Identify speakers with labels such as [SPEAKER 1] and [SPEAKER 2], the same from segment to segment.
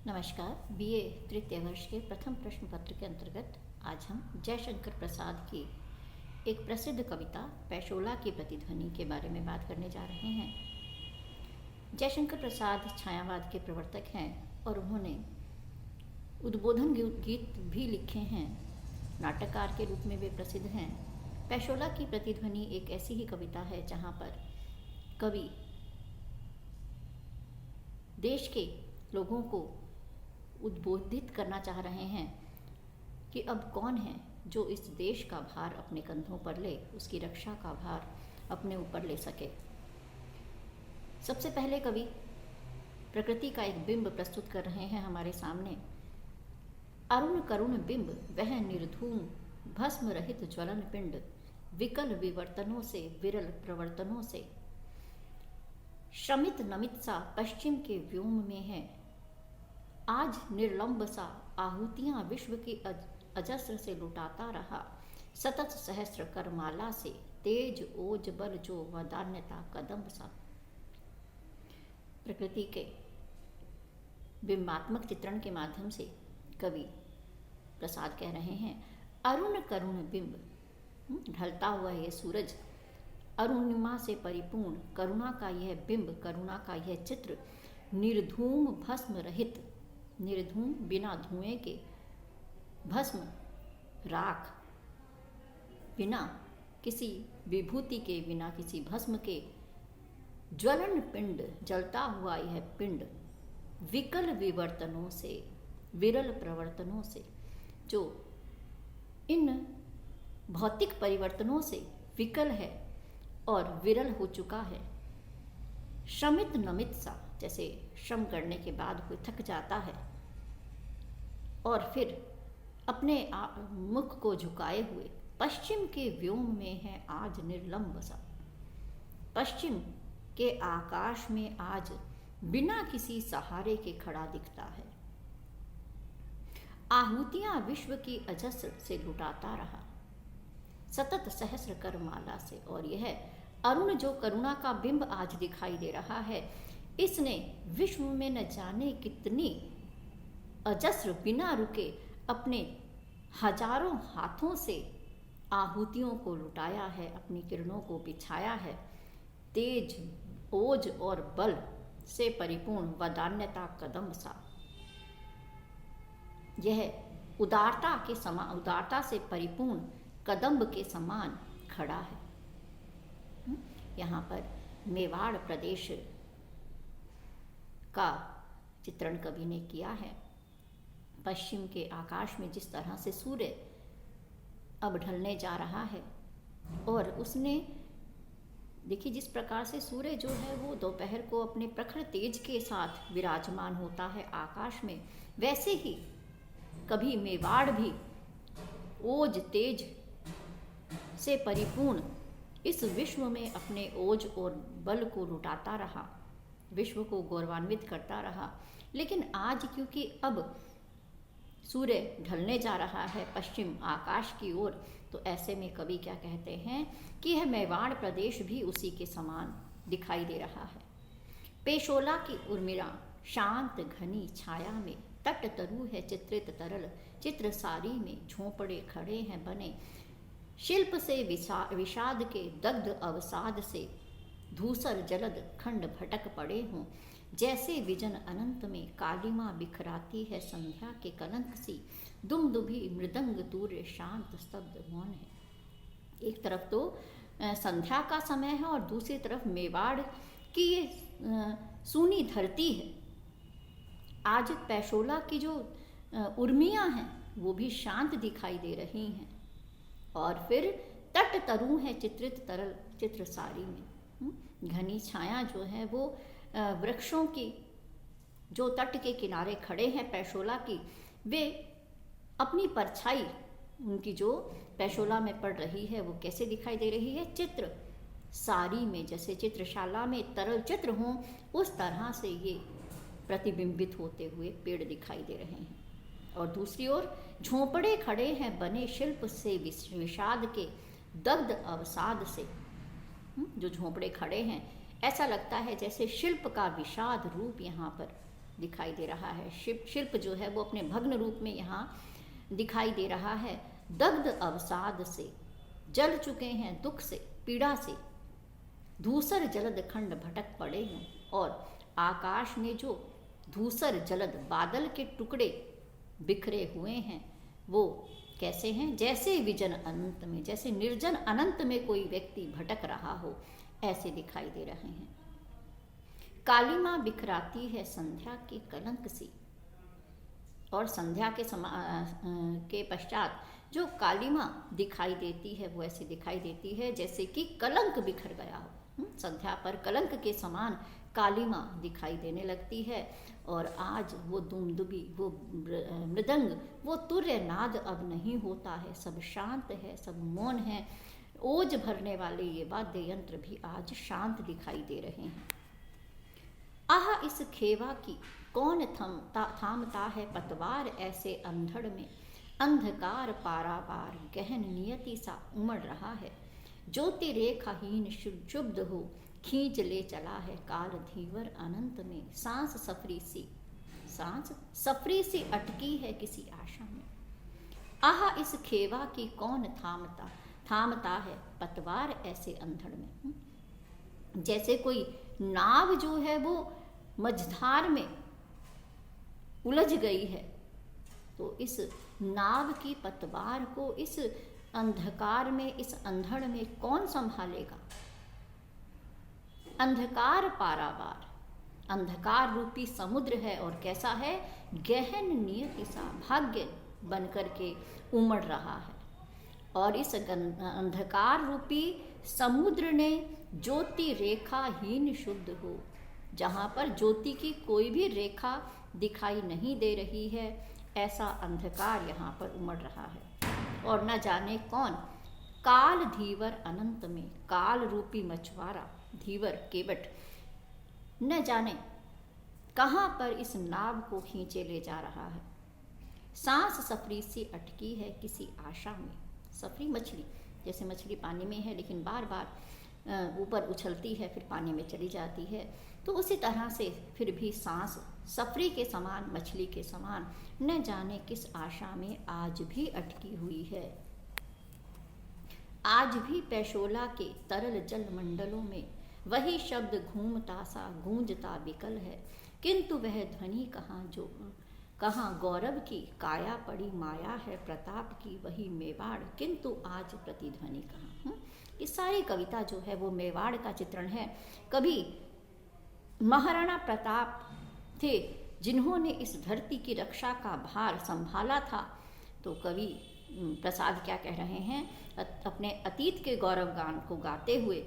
[SPEAKER 1] नमस्कार। बीए तृतीय वर्ष के प्रथम प्रश्न पत्र के अंतर्गत आज हम जयशंकर प्रसाद की एक प्रसिद्ध कविता पैशोला की प्रतिध्वनि के बारे में बात करने जा रहे हैं। जयशंकर प्रसाद छायावाद के प्रवर्तक हैं और उन्होंने उद्बोधन गीत भी लिखे हैं। नाटककार के रूप में वे प्रसिद्ध हैं। पैशोला की प्रतिध्वनि एक ऐसी ही कविता है जहाँ पर कवि देश के लोगों को उद्बोधित करना चाह रहे हैं कि अब कौन है जो इस देश का भार अपने कंधों पर ले, उसकी रक्षा का भार अपने ऊपर ले सके। सबसे पहले कवि प्रकृति का एक बिंब प्रस्तुत कर रहे हैं हमारे सामने। अरुण करुण बिंब वह निर्धूम भस्म रहित ज्वलन पिंड, विकल विवर्तनों से विरल प्रवर्तनों से, शमित नमित सा पश्चिम के व्योम में है, आज निर्लंब सा आहुतियां विश्व की अजस्र से लुटाता रहा, सतत सहस्र करमाला से तेज ओज बल जो वदान्यता कदम्ब सा। प्रकृति के बिंबात्मक चित्रण के माध्यम से कवि प्रसाद कह रहे हैं, अरुण करुण बिंब, ढलता हुआ यह सूरज, अरुणिमा से परिपूर्ण करुणा का यह बिंब, करुणा का यह चित्र, निर्धूम भस्म रहित, निर्धूम बिना धुएं के, भस्म राख, बिना किसी विभूति के, बिना किसी भस्म के, ज्वलन पिंड जलता हुआ यह पिंड, विकल विवर्तनों से विरल प्रवर्तनों से, जो इन भौतिक परिवर्तनों से विकल है और विरल हो चुका है। शमित नमित सा, जैसे श्रम करने के बाद कोई थक जाता है और फिर अपने मुख को झुकाए हुए, पश्चिम के व्योम में है आज निर्लंब सा, पश्चिम के आकाश में आज बिना किसी सहारे के खड़ा दिखता है। आहुतियां विश्व की अजस्र से लुटाता रहा, सतत सहस्र करमाला से, और यह अरुण जो करुणा का बिंब आज दिखाई दे रहा है, इसने विश्व में न जाने कितनी अजस्र बिना रुके अपने हजारों हाथों से आहुतियों को लुटाया है, अपनी किरणों को बिछाया है। तेज ओज और बल से परिपूर्ण वदान्यता कदम सा, यह उदारता के समान, उदारता से परिपूर्ण कदम्ब के समान खड़ा है। यहाँ पर मेवाड़ प्रदेश का चित्रण कवि ने किया है। पश्चिम के आकाश में जिस तरह से सूर्य अब ढलने जा रहा है, और उसने देखिए जिस प्रकार से सूर्य जो है वो दोपहर को अपने प्रखर तेज के साथ विराजमान होता है आकाश में, वैसे ही कभी मेवाड़ भी ओज तेज से परिपूर्ण इस विश्व में अपने ओज और बल को लुटाता रहा, विश्व को गौरवान्वित करता रहा। लेकिन आज क्योंकि अब सूर्य ढलने जा रहा है पश्चिम आकाश की ओर, तो ऐसे में कवि क्या कहते हैं कि यह मेवाड़ प्रदेश भी उसी के समान दिखाई दे रहा है। पेशोला की उर्मिला शांत घनी छाया में, तट तरु है चित्रित तरल, चित्र सारी में झोंपड़े खड़े हैं बने, शिल्प से विषाद के दग्ध अवसाद से, धूसर जलद खंड भटक पड़े हों, जैसे विजन अनंत में कालिमा बिखराती है संध्या के कलंक सी, दुमदुभी मृदंग तूर्य शांत स्तब्ध मौन है। एक तरफ तो संध्या का समय है और दूसरी तरफ मेवाड़ की ये सूनी धरती है। आज पैशोला की जो उर्मियाँ हैं वो भी शांत दिखाई दे रही हैं, और फिर तट तरु है चित्रित तरल, चित्र सारी में घनी छाया जो है वो वृक्षों की जो तट के किनारे खड़े हैं पैशोला की, वे अपनी परछाई उनकी जो पैशोला में पड़ रही है वो कैसे दिखाई दे रही है, चित्र सारी में, जैसे चित्रशाला में तरल चित्र हों उस तरह से ये प्रतिबिंबित होते हुए पेड़ दिखाई दे रहे हैं। और दूसरी ओर झोंपड़े खड़े हैं बने शिल्प से विषाद के दग्ध अवसाद से, जो झोंपड़े खड़े हैं ऐसा लगता है जैसे शिल्प का विषाद रूप यहाँ पर दिखाई दे रहा है। शिल्प जो है वो अपने भग्न रूप में यहाँ दिखाई दे रहा है। दग्ध अवसाद से, जल चुके हैं दुख से, पीड़ा से, धूसर जलद खंड भटक पड़े हैं। और आकाश में जो धूसर जलद बादल के टुकड़े बिखरे हुए हैं वो कैसे हैं? जैसे विजन अनंत में, जैसे निर्जन अनंत में कोई व्यक्ति भटक रहा हो, ऐसे दिखाई दे रहे हैं। कालिमा बिखराती है संध्या के कलंक सी। और संध्या के पश्चात जो कालिमा दिखाई देती है वो ऐसे दिखाई देती है जैसे कि कलंक बिखर गया हो। संध्या पर कलंक के समान कालिमा दिखाई देने लगती है। और आज वो दुमदुबी, वो मृदंग, वो तुर्य नाद अब नहीं होता है, सब शांत है, सब मौन है। ओज भरने वाले ये वाद्य यंत्र भी आज शांत दिखाई दे रहे हैं। आह इस खेवा की कौन थामता है पतवार, ऐसे अंधड़ में अंधकार पारावार गहन नियति सा उमड़ रहा है। ज्योति रेखाहीन शुद्ध हो खींच ले चला है काल धीवर अनंत में। सांस सफरी सी अटकी है किसी आशा में। आह इस खेवा की कौन थामता है पतवार, ऐसे अंधड़ में। जैसे कोई नाव जो है वो मझधार में उलझ गई है, तो इस नाव की पतवार को इस अंधकार में, इस अंधड़ में कौन संभालेगा? अंधकार पारावार, अंधकार रूपी समुद्र है और कैसा है? गहन नियति सा भाग्य बनकर के उमड़ रहा है। और इस अंधकार रूपी समुद्र ने ज्योति रेखाहीन शुद्ध हो, जहाँ पर ज्योति की कोई भी रेखा दिखाई नहीं दे रही है, ऐसा अंधकार यहाँ पर उमड़ रहा है। और न जाने कौन काल धीवर अनंत में, काल रूपी मछुआरा, धीवर केवट, न जाने कहाँ पर इस नाव को खींचे ले जा रहा है। सांस सफरी सी अटकी है किसी आशा में। सफरी मछली, जैसे मछली पानी में है लेकिन बार बार ऊपर उछलती है फिर पानी में चली जाती है, तो उसी तरह से फिर भी सांस सफरी के समान, मछली के समान न जाने किस आशा में आज भी अटकी हुई है। आज भी पैशोला के तरल जल मंडलों में वही शब्द घूमता सा गूंजता विकल है, किंतु वह ध्वनि कहाँ गौरव की काया पड़ी माया है प्रताप की वही मेवाड़, किंतु आज प्रतिध्वनि कहाँ। ये सारी कविता जो है वो मेवाड़ का चित्रण है। कभी महाराणा प्रताप थे जिन्होंने इस धरती की रक्षा का भार संभाला था, तो कवि प्रसाद क्या कह रहे हैं? अपने अतीत के गौरव गान को गाते हुए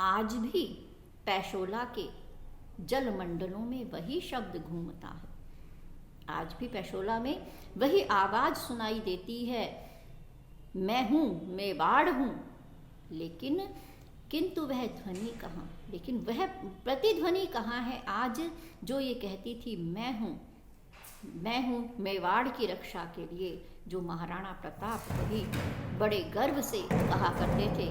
[SPEAKER 1] आज भी पैशोला के जल मंडलों में वही शब्द घूमता है, आज भी पैशोला में वही आवाज सुनाई देती है, मैं हूँ, मेवाड़ हूँ, लेकिन किंतु वह ध्वनि कहाँ, लेकिन वह प्रतिध्वनि कहाँ है आज जो ये कहती थी मैं हूँ मेवाड़ की रक्षा के लिए, जो महाराणा प्रताप कभी बड़े गर्व से कहा करते थे।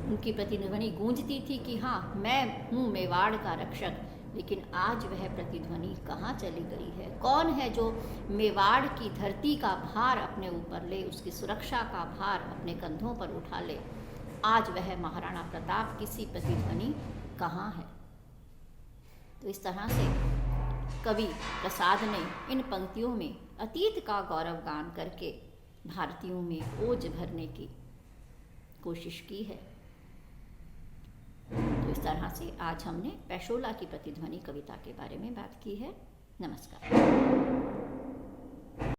[SPEAKER 1] उनकी प्रतिध्वनि गूंजती थी कि हाँ मैं हूँ मेवाड़ का रक्षक, लेकिन आज वह प्रतिध्वनि कहाँ चली गई है? कौन है जो मेवाड़ की धरती का भार अपने ऊपर ले, उसकी सुरक्षा का भार अपने कंधों पर उठा ले? आज वह महाराणा प्रताप की सी प्रतिध्वनि कहाँ है? तो इस तरह से कवि प्रसाद ने इन पंक्तियों में अतीत का गौरव गान करके भारतीयों में ओज भरने की कोशिश की है। तो इस तरह से आज हमने पैशोला की प्रतिध्वनि कविता के बारे में बात की है। नमस्कार।